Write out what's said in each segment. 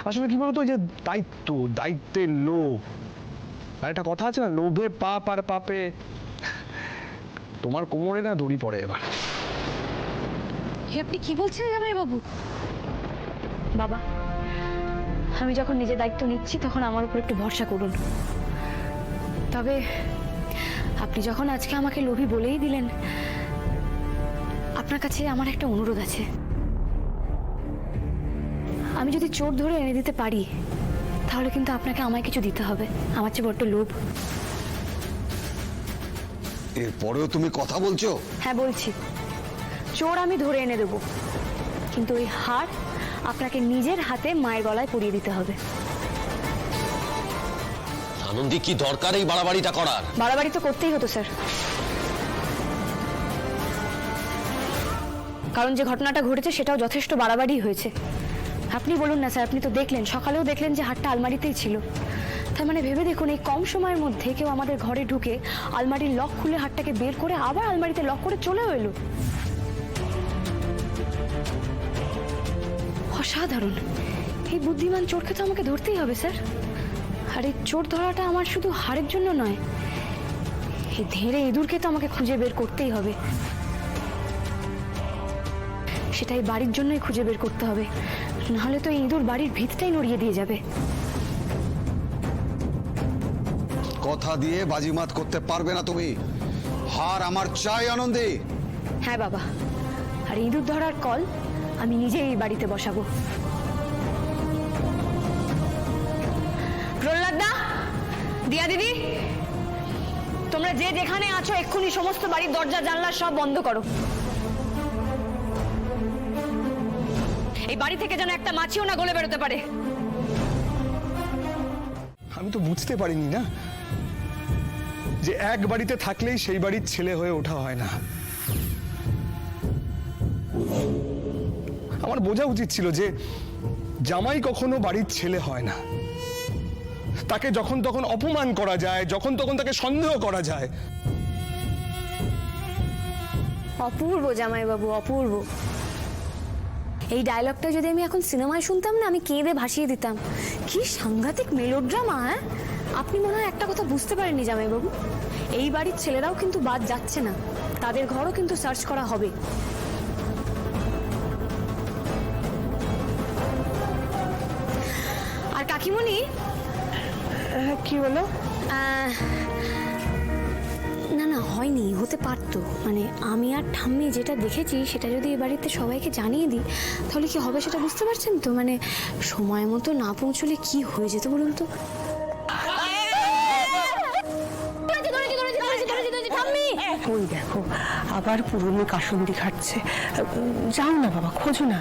আসলে কি বলতো, ওই যে দায়িত্বের লোভ, আর একটা কথা আছে না, লোভে পাপ আর পাপে। তোমার কোমরে না দড়ি পড়ে এবার। আপনি কি বলছেন জামাই বাবু? বাবা, আমি যখন নিজের দায়িত্ব নিচ্ছি তখন আমার উপর একটু ভরসা করুন। তবে আপনি যখন আজকে আমাকে লোভী বলেই দিলেন, আপনার কাছে আমার একটা অনুরোধ আছে। আমি যদি চোর ধরে এনে দিতে পারি তাহলে কিন্তু আপনাকে আমায় কিছু দিতে হবে। আমার চেয়ে বড্ড লোভ। এরপরেও তুমি কথা বলছো? হ্যাঁ বলছি, চোর আমি ধরে এনে দেবো, কিন্তু ওই হার আপনাকে নিজের হাতে মায়ের গলায় পরিয়ে দিতে হবে। আনন্দী, কি দরকার এই বাড়াবাড়িটা করার? বাড়াবাড়ি তো করতেই হতো স্যার, কারণ যে ঘটনাটা ঘটেছে সেটাও যথেষ্ট বাড়াবাড়ি হয়েছে। আপনি বলুন না স্যার, আপনি তো দেখলেন, সকালেও দেখলেন যে হারটা আলমারিতেই ছিল। তার মানে ভেবে দেখুন, এই কম সময়ের মধ্যে কেউ আমাদের ঘরে ঢুকে আলমারির লক খুলে হারটাকে বের করে আবার আলমারিতে লক করে চলেও এলো। অসাধারণ! এই বুদ্ধিমান চোরকে তো আমাকে ধরতেই হবে স্যার। আর এই চোর ধরাটা আমার শুধু হারের জন্য নয়, এই ধেড়ে ইঁদুরকে তো আমাকে খুঁজে বের করতেই হবে। সেটাই বাড়ির জন্যই খুঁজে বের করতে হবে, নাহলে তো ইঁদুর বাড়ির ভিতটাই নড়িয়ে দিয়ে যাবে। কথা দিয়ে বাজিমাত করতে পারবে না তুমি। হার আমার চাই আনন্দী। হ্যাঁ বাবা, আর ইঁদুর ধরার কল আমি নিজেই এই বাড়িতে বসাবো। প্রহ্লাদ দা, দিয়া দিদি, তোমরা যে যেখানে আছো এক্ষুনি সমস্ত বাড়ির দরজা জানলা সব বন্ধ করো। এই বাড়ি থেকে যেন একটা মাছিও না গলে বেরোতে পারে। আমি তো বুঝতে পারিনি না যে এক বাড়িতে থাকলেই সেই বাড়ির ছেলে হয়ে ওঠা হয় না। আমার বোঝা উচিত ছিল যে জামাই কখনো বাড়ির ছেলে হয় না। তাকে যখন তখন অপমান করা যায়, যখন তখন তাকে সন্দেহ করা যায়। অপূর্ব জামাইবাবু, অপূর্ব। এই ডায়লগটা যদি আমি এখন সিনেমায় শুনতাম না, আমি কেঁদে ভাসিয়ে দিতাম। কি সাংঘাতিক মেলোড্রামা! হ্যাঁ, আপনি মনে হয় একটা কথা বুঝতে পারেননি জামাইবাবু, এই বাড়ির ছেলেরাও কিন্তু বাদ যাচ্ছে না, তাদের ঘরও কিন্তু সার্চ করা হবে। আর কাকিমণি, কি হলো? না না, হয়নি, হতে পারতো। মানে আমি আর ঠাম্মি যেটা দেখেছি সেটা যদি এ বাড়িতে সবাইকে জানিয়ে দিই তাহলে কি হবে সেটা বুঝতে পারছেন তো? মানে সময় মতো না পৌঁছলে কি হয়ে যেত বলুন তো? ওই দেখো, আবার পুরনো কাসুন্দি খাচ্ছে। যাও না বাবা, খোঁজো না।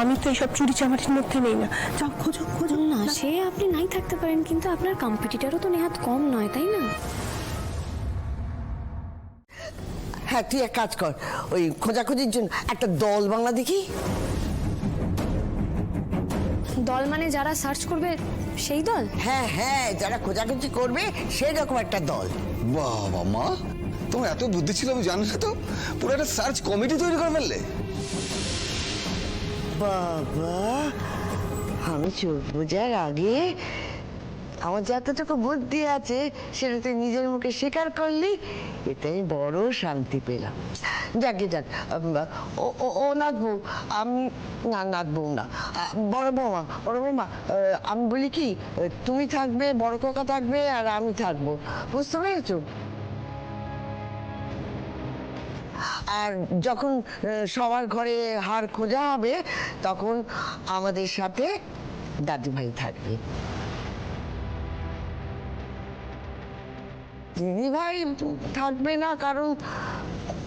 আমি তো এইসব চুরি চামারির মধ্যে নেই না। যাও, খোঁজো খোঁজো। না, সে আপনি নাই থাকতে পারেন, কিন্তু আপনার কম্পিটিটরও তো নেহাত কম নয়, তাই না? হ্যাঁ, তুই এক কাজ কর, ওই খোঁজাখুঁজির জন্য একটা দল বাংলা দেখি। দল মানে যারা সার্চ করবে সেই দল? হ্যাঁ হ্যাঁ, যারা খোঁজাখুঁজি করবে সেই রকম একটা দল। বাবা মা, তোমার এত বুদ্ধি ছিল আমি জানি না তো। পুরো একটা সার্চ কমিটি তৈরি করে ফেললে। বাবা, আমি চোর বোঝার আগে আমার যতটুকু বুদ্ধি আছে সেটা তুই নিজের মুখে স্বীকার করলি, এটাই বড় শান্তি পেলাম। যাকে যাক, ও নাচবো, আমি না নাচবো না। বড় বৌমা, আমি বলি কি, তুমি থাকবে, বড় কাকা থাকবে, আর আমি থাকবো, বুঝতে পেরেছো? আর যখন সবার ঘরে হার খোঁজা হবে তখন আমাদের সাথে দাদু ভাই থাকবে। দিদি ভাই থাকবে না, কারণ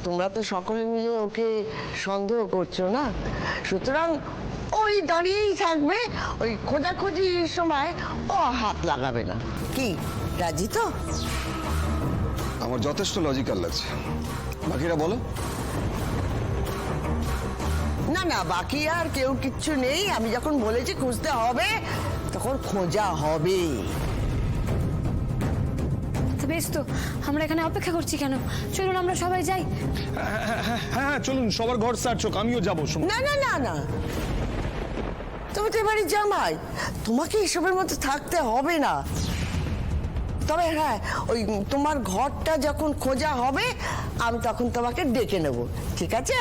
তোমরা তো সকলে মিলে ওকে সন্দেহ করছো না, সুতরাং ওই দাঁড়িয়েই থাকবে। ওই খোঁজাখুঁজির সময় ও হাত লাগাবে না। কি, রাজি তো? আমার যথেষ্ট লজিক্যাল লাগছে। বাকিরা বলো। না না, বাকি আর কেউ কিচ্ছু নেই। আমি যখন বলেছি খুঁজতে হবে তখন খোঁজা হবে। বেশ, তো আমরা এখানে অপেক্ষা করছি কেন? চলুন আমরা সবাই যাই। হ্যাঁ চলুন, সবার ঘর সার্চ হোক, আমিও যাবো। না না না না, তুমি তো এবারই জামাই, তোমাকে এসবের মধ্যে থাকতে হবে না। তবে হ্যাঁ, ওই তোমার ঘরটা যখন খোঁজা হবে আমি তখন তোমাকে ডেকে নেব, ঠিক আছে?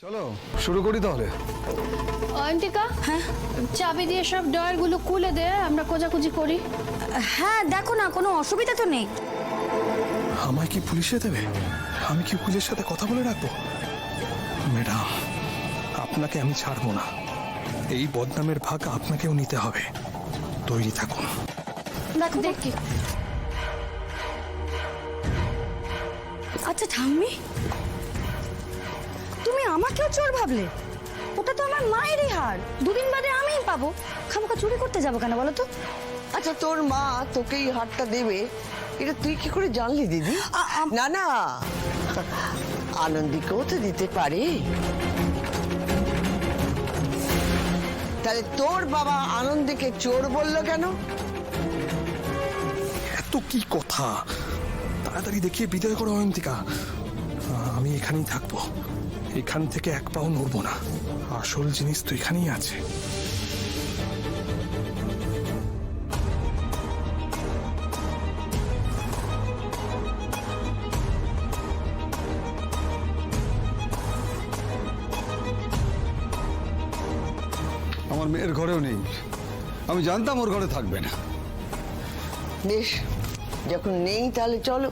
চলো শুরু করি তাহলে। অয়ন্তিকা, হ্যাঁ, চাবি দিয়ে সব ডয়ারগুলো খুলে দে, আমরা খোঁজাখুঁজি করি। হ্যাঁ দেখো না, কোনো অসুবিধা তো নেই। আমায় কি পুলিশে দেবে? আমি কি উকিলের সাথে কথা বলে রাখবো? ম্যাডাম, আপনাকে আমি ছাড়বো না। এই বদনামের ভাগ আপনাকেও নিতে হবে। তৈরি থাকুন। দেখো দেখি। আচ্ছা ঠাম্মি, তুমি আমাকেও চোর ভাবলে? ওটা তো আমার মায়েরই হার, দুদিন বাদে আমিই পাবো। খামোকা চুরি করতে যাবো কেন বলো তো? আচ্ছা, তোর মা তোকে এই হারটা দেবে এটা তুই কি করে জানলি দিদি? না না, আনন্দীকেও তো দিতে পারে। তাহলে তোর বাবা আনন্দীকে চোর বললো কেন? এত কি কথা, তাড়াতাড়ি দেখিয়ে বিদায় করো অয়ন্তিকা। আমি এখানেই থাকবো, এখান থেকে এক পাও নড়বো না। আসল জিনিস তো এখানেই আছে। আমার মেয়ের ঘরেও নেই, আমি জানতাম ওর ঘরে থাকবে না। বেশ, যখন নেই তাহলে চলো।